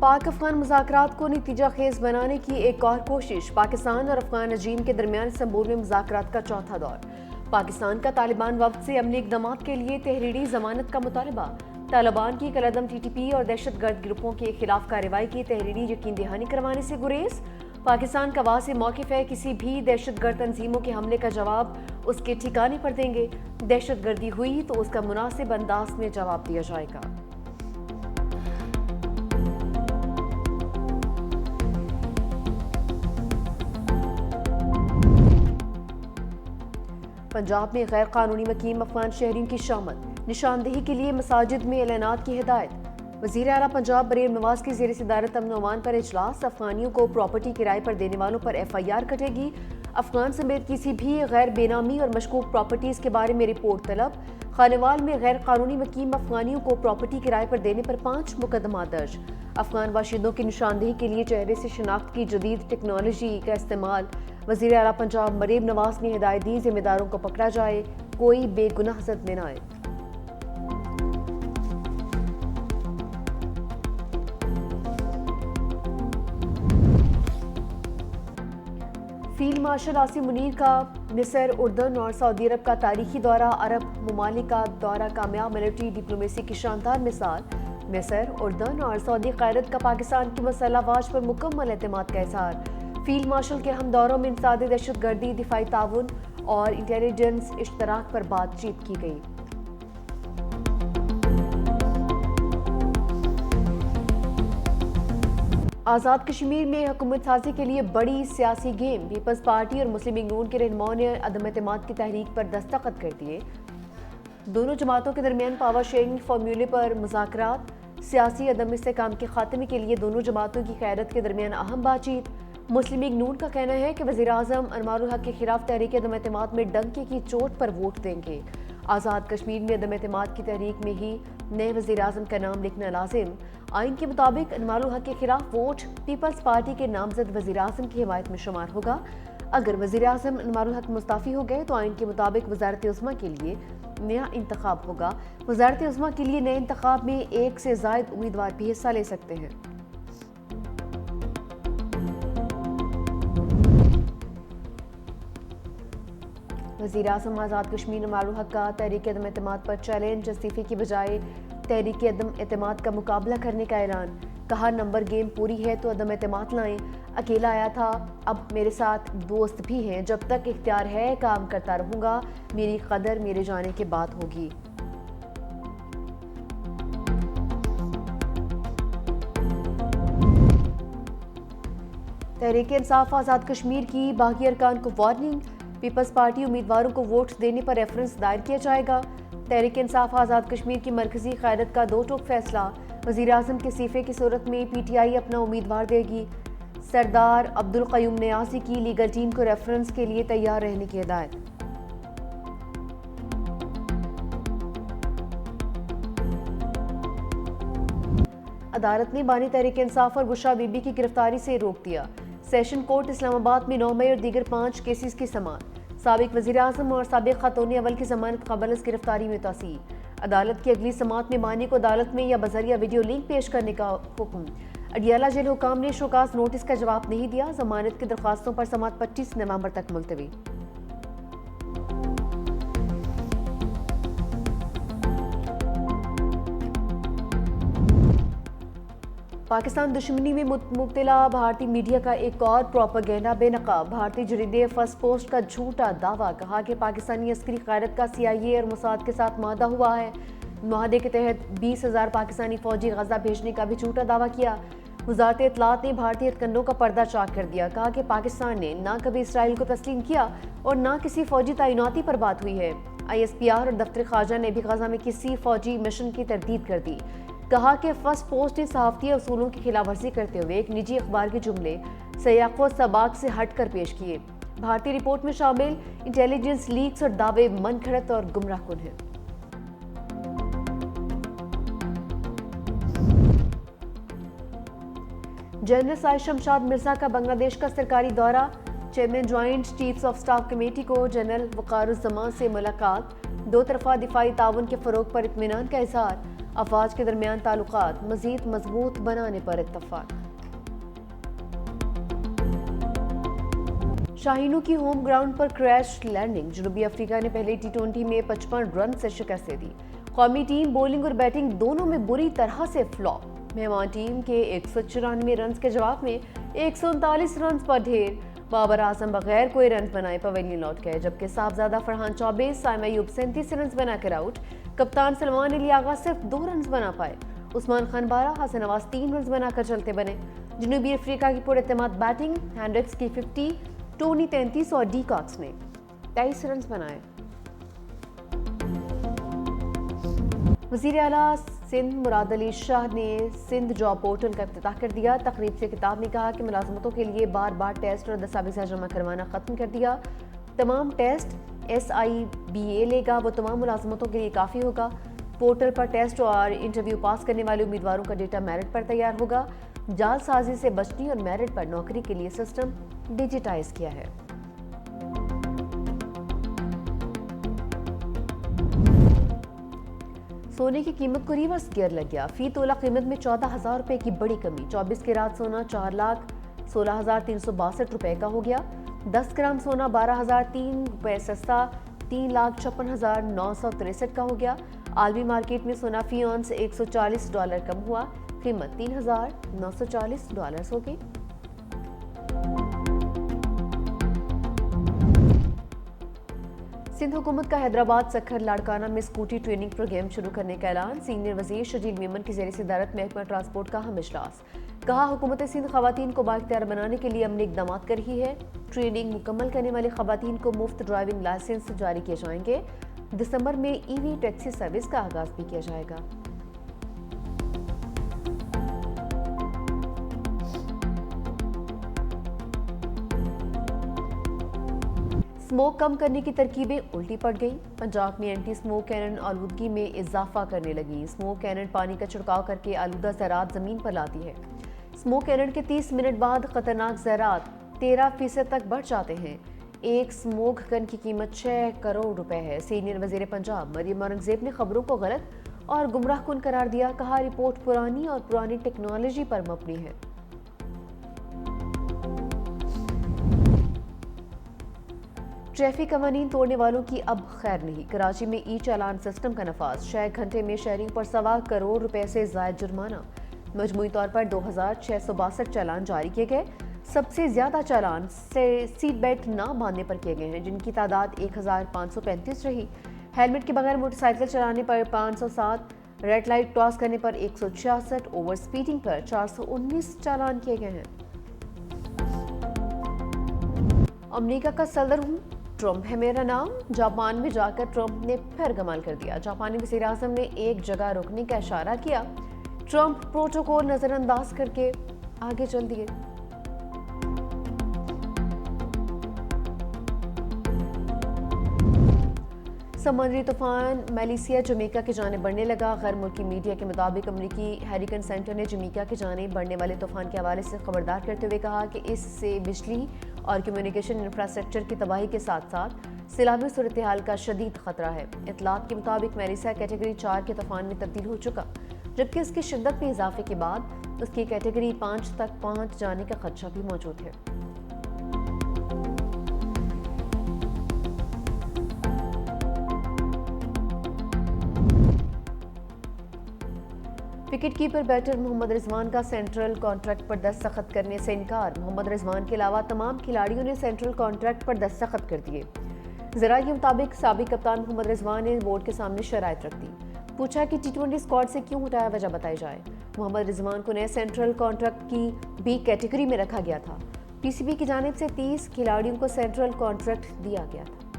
پاک افغان مذاکرات کو نتیجہ خیز بنانے کی ایک اور کوشش۔ پاکستان اور افغان رجیم کے درمیان استنبول میں مذاکرات کا چوتھا دور۔ پاکستان کا طالبان وفد سے عملی اقدامات کے لیے تحریری ضمانت کا مطالبہ۔ طالبان کی کالعدم ٹی ٹی پی اور دہشت گرد گروپوں کے خلاف کارروائی کی تحریری یقین دہانی کروانے سے گریز۔ پاکستان کا واضح موقف ہے، کسی بھی دہشت گرد تنظیموں کے حملے کا جواب اس کے ٹھکانے پر دیں گے۔ دہشت گردی ہوئی تو اس کا مناسب انداز میں جواب دیا جائے گا۔ پنجاب میں غیر قانونی مقیم افغان شہریوں کی شامت، نشاندہی کے لیے مساجد میں اعلانات کی ہدایت۔ وزیر اعلیٰ پنجاب مریم نواز کی زیر صدارت امن و امان پر اجلاس۔ افغانیوں کو پراپرٹی کرائے پر دینے والوں پر ایف آئی آر کٹے گی۔ افغان سمیت کسی بھی غیر بے نامی اور مشکوک پراپرٹیز کے بارے میں رپورٹ طلب۔ خانوال میں غیر قانونی مقیم افغانیوں کو پراپرٹی کرائے پر دینے پر 5 مقدمات درج۔ افغان باشندوں کی نشاندہی کے لیے چہرے سے شناخت کی جدید ٹیکنالوجی کا استعمال۔ وزیر اعلیٰ پنجاب مریم نواز نے ہدایت دی، ذمہ داروں کو پکڑا جائے، کوئی بے گناہ زد میں نہ آئے۔ فیلڈ مارشل عاصم منیر کا مصر، اردن اور سعودی عرب کا تاریخی دورہ۔ عرب ممالک کا دورہ کامیاب ملٹری ڈپلومیسی کی شاندار مثال۔ مصر، اردن اور سعودی قیادت کا پاکستان کی مسلح افواج پر مکمل اعتماد کا اظہار۔ فیلڈ مارشل کے اہم دوروں میں انسداد دہشت گردی، دفاعی تعاون اور انٹیلیجنس اشتراک پر بات چیت کی گئی۔ آزاد کشمیر میں حکومت سازی کے لیے بڑی سیاسی گیم۔ پیپلز پارٹی اور مسلم لیگ نون کے رہنماؤں نے عدم اعتماد کی تحریک پر دستخط کر دیے۔ دونوں جماعتوں کے درمیان پاور شیئرنگ فارمولے پر مذاکرات۔ سیاسی عدم استحکام کے خاتمے کے لیے دونوں جماعتوں کی قیادت کے درمیان اہم بات چیت۔ مسلم لیگ نون کا کہنا ہے کہ وزیر اعظم انوار الحق کے خلاف تحریک عدم اعتماد میں ڈنکے کی چوٹ پر ووٹ دیں گے۔ آزاد کشمیر میں عدم اعتماد کی تحریک میں ہی نئے وزیر اعظم کا نام لکھنا لازم۔ آئین کے مطابق انوار الحق کے خلاف ووٹ پیپلز پارٹی کے نامزد وزیر اعظم کی حمایت میں شمار ہوگا۔ اگر وزیر اعظم انوار الحق مستعفی ہو گئے تو آئین کے مطابق وزارت عظمیٰ کے لیے نیا انتخاب ہوگا۔ وزارت عظمیٰ کے لیے نئے انتخاب میں 1 سے زائد امیدوار بھی حصہ لے سکتے ہیں۔ وزیر اعظم آزاد کشمیر انوار الحق کا تحریک عدم اعتماد پر چیلنج، استعفے کی بجائے تحریک عدم اعتماد کا مقابلہ کرنے کا اعلان۔ کہا نمبر گیم پوری ہے تو عدم اعتماد لائیں، اکیلا آیا تھا اب میرے ساتھ دوست بھی ہیں، جب تک اختیار ہے کام کرتا رہوں گا، میری قدر میرے جانے کے بعد ہوگی۔ تحریک انصاف آزاد کشمیر کی باغی ارکان کو وارننگ۔ پیپلز پارٹی امیدواروں کو ووٹ دینے پر ریفرنس دائر کیا جائے گا۔ تحریک انصاف آزاد کشمیر کی مرکزی قیادت کا 2 ٹوک فیصلہ۔ وزیر اعظم کے استعفے کی صورت میں پی ٹی آئی اپنا امیدوار دے گی۔ سردار عبدالقیوم نیازی کی لیگل ٹیم کو ریفرنس کے لیے تیار رہنے کی ہدایت۔ عدالت نے بانی تحریک انصاف اور گشا بی بی کی گرفتاری سے روک دیا۔ سیشن کورٹ اسلام آباد میں 9 مئی اور دیگر 5 کیسز کی سماعت۔ سابق وزیر اعظم اور سابق خاتون اول کی ضمانت قبل از گرفتاری میں توسیع۔ عدالت کی اگلی سماعت میں بانی کو عدالت میں یا بذریعہ ویڈیو لنک پیش کرنے کا حکم۔ اڈیالہ جیل حکام نے شوکاز نوٹس کا جواب نہیں دیا۔ ضمانت کی درخواستوں پر سماعت 25 نومبر تک ملتوی۔ پاکستان دشمنی میں مبتلا بھارتی میڈیا کا ایک اور پروپیگنڈا بے نقاب۔ بھارتی جریدے فرسٹ پوسٹ کا جھوٹا دعویٰ۔ کہا کہ پاکستانی عسکری قیادت کا سی آئی اے اور موساد کے ساتھ معاہدہ ہوا ہے۔ معاہدے کے تحت 20,000 پاکستانی فوجی غزہ بھیجنے کا بھی جھوٹا دعویٰ کیا۔ وزارت اطلاعات نے بھارتی ہتھکنڈوں کا پردہ چاک کر دیا۔ کہا کہ پاکستان نے نہ کبھی اسرائیل کو تسلیم کیا اور نہ کسی فوجی تعیناتی پر بات ہوئی ہے۔ آئی ایس پی آر اور دفتر خارجہ نے بھی غزہ میں کسی فوجی مشن کی تردید کر دی۔ کہا کہ فرسٹ پوسٹ نے صحافتی اصولوں کی خلاف ورزی کرتے ہوئے ایک نجی اخبار کے جملے سیاق و سباق سے ہٹ کر پیش کیے۔ بھارتی رپورٹ میں شامل انٹیلیجنس لیکس اور دعوے من گھڑت اور گمراہ کن ہیں۔ جنرل سائر شمشاد مرزا کا بنگلہ دیش کا سرکاری دورہ۔ Chairman joint chiefs of staff committee کو جنرل وقار الزمان سے ملاقات۔ 2 طرفہ دفاعی تعاون کے فروغ پر اطمینان کا اظہار۔ افواج کے درمیان تعلقات مزید مضبوط بنانے پر اتفاق۔ شاہینوں کی ہوم گراؤنڈ پر کریش لینڈنگ، جنوبی افریقہ نے پہلے ٹی20 میں 55 رن سے شکست دے دی۔ قومی ٹیم بولنگ اور بیٹنگ دونوں میں بری طرح سے فلاپ۔ مہمان ٹیم کے 194 رنز کے جواب میں 139 رنز پر ڈھیر۔ بابر اعظم بغیر کوئی رنز بنائے پویلین لوٹ گئے، جبکہ صاحبزادہ فرحان 24، سائمہ ایوب 37 رنز بنا کر آؤٹ۔ کپتان سلمان علی آغا صرف 2 رنز بنا پائے۔ عثمان خان 12، حسن نواز 3 رنز بنا کر چلتے بنے۔ جنوبی افریقہ کی پر اعتماد بیٹنگ، ہینڈرکس کی 50، ٹونی 33 اور ڈی کاکس نے 23 رنز بنائے۔ وزیر اعلیٰ سندھ مراد علی شاہ نے سندھ جاب پورٹل کا افتتاح کر دیا۔ تقریب سے خطاب میں کہا کہ ملازمتوں کے لیے بار بار ٹیسٹ اور دستاویزات جمع کروانا ختم کر دیا۔ تمام ٹیسٹ SIBA لے گا، وہ تمام ملازمتوں کے لیے کافی ہوگا۔ پورٹل پر ٹیسٹ اور انٹرویو پاس کرنے والے امیدواروں کا ڈیٹا میرٹ پر تیار ہوگا۔ جعل سازی سے بچنے اور میرٹ پر نوکری کے لیے سسٹم ڈیجیٹائز کیا ہے۔ سونے کی قیمت کو ریورس گیئر لگ گیا، فی تولہ قیمت میں 14,000 روپے کی بڑی کمی۔ 24 کیرات سونا 4,16,362 روپے کا ہو گیا۔ 10 گرام سونا 12,003 روپے سستا $3,56,963 کا ہو گیا۔ عالمی مارکیٹ میں سونا فی اونس $140 کم ہوا، قیمت $3,940 ہو گئی۔ سندھ حکومت کا حیدرآباد سکھر لاڑکانہ میں اسکوٹی ٹریننگ پروگرام شروع کرنے کا اعلان۔ سینئر وزیر شجیل میمن کی زیر صدارت محکمہ ٹرانسپورٹ کا اہم اجلاس۔ کہا حکومت سندھ خواتین کو بااختیار بنانے کے لیے عملی اقدامات کر رہی ہے۔ ٹریننگ مکمل کرنے والی خواتین کو مفت ڈرائیونگ لائسنس جاری کیے جائیں گے۔ دسمبر میں EV ٹیکسی سروس کا آغاز بھی کیا جائے گا۔ اسموک کم کرنے کی ترکیبیں الٹی پڑ گئیں۔ پنجاب میں اینٹی اسموک کینن آلودگی میں اضافہ کرنے لگی۔ اسموک کینن پانی کا چھڑکاؤ کر کے آلودہ زراعت زمین پر لاتی ہے۔ اسموک کینن کے 30 منٹ بعد خطرناک زراعت 13% تک بڑھ جاتے ہیں۔ ایک اسموک گن کی قیمت 6 کروڑ روپے ہے۔ سینئر وزیر پنجاب مریم اورنگزیب نے خبروں کو غلط اور گمراہ کن قرار دیا۔ کہا رپورٹ پرانی اور پرانی ٹیکنالوجی پر مبنی ہے۔ ٹریفک قوانین توڑنے والوں کی اب خیر نہیں۔ کراچی میں ای چالان سسٹم کا نفاذ، 6 گھنٹے میں شہریوں پر 1.25 کروڑ روپے سے زائد جرمانہ۔ مجموعی طور پر 2,662 چالان جاری کیے گئے۔ سب سے زیادہ چالان سیٹ بیلٹ نہ باندھنے پر کیے گئے ہیں، جن کی تعداد 1,535 رہی۔ ہیلمٹ کے بغیر موٹر سائیکل چلانے پر 507، ریڈ لائٹ کراس کرنے پر 166، اوور سپیڈنگ پر 419 چالان کیے گئے ہیں۔ امریکہ کا صدر ہوں، ٹرمپ ہے میرا نام۔ جاپان میں جا کر ٹرمپ نے پھر کمال کر دیا۔ جاپانی وزیر اعظم نے ایک جگہ رکنے کا اشارہ کیا، ٹرمپ پروٹوکول نظر انداز کر کے آگے چل دیے۔ سمندری طوفان میلیسیا جمیکا کی جانب بڑھنے لگا۔ غیر ملکی میڈیا کے مطابق امریکی ہیریکن سینٹر نے جمیکا کی جانب بڑھنے والے طوفان کے حوالے سے خبردار کرتے ہوئے کہا کہ اس سے بجلی اور کمیونیکیشن انفراسٹرکچر کی تباہی کے ساتھ ساتھ سیلابی صورتحال کا شدید خطرہ ہے۔ اطلاعات کے مطابق میلیسیا کیٹیگری 4 کے طوفان میں تبدیل ہو چکا، جبکہ اس کی شدت میں اضافے کے بعد اس کی کیٹیگری 5 تک پہنچ جانے کا خدشہ بھی موجود ہے۔ وکٹ کیپر بیٹر محمد رضوان کا سینٹرل کانٹریکٹ پر دستخط کرنے سے انکار۔ محمد رضوان کے علاوہ تمام کھلاڑیوں نے سینٹرل کانٹریکٹ پر دستخط کر دیے۔ ذرائع کے مطابق سابق کپتان محمد رضوان نے بورڈ کے سامنے شرائط رکھ دی۔ پوچھا کہ T20 اسکواڈ سے کیوں ہٹایا، وجہ بتائی جائے۔ محمد رضوان کو نئے سینٹرل کانٹریکٹ کی B کیٹیگری میں رکھا گیا تھا۔ PCB کی جانب سے 30 کھلاڑیوں کو سینٹرل کانٹریکٹ دیا گیا تھا۔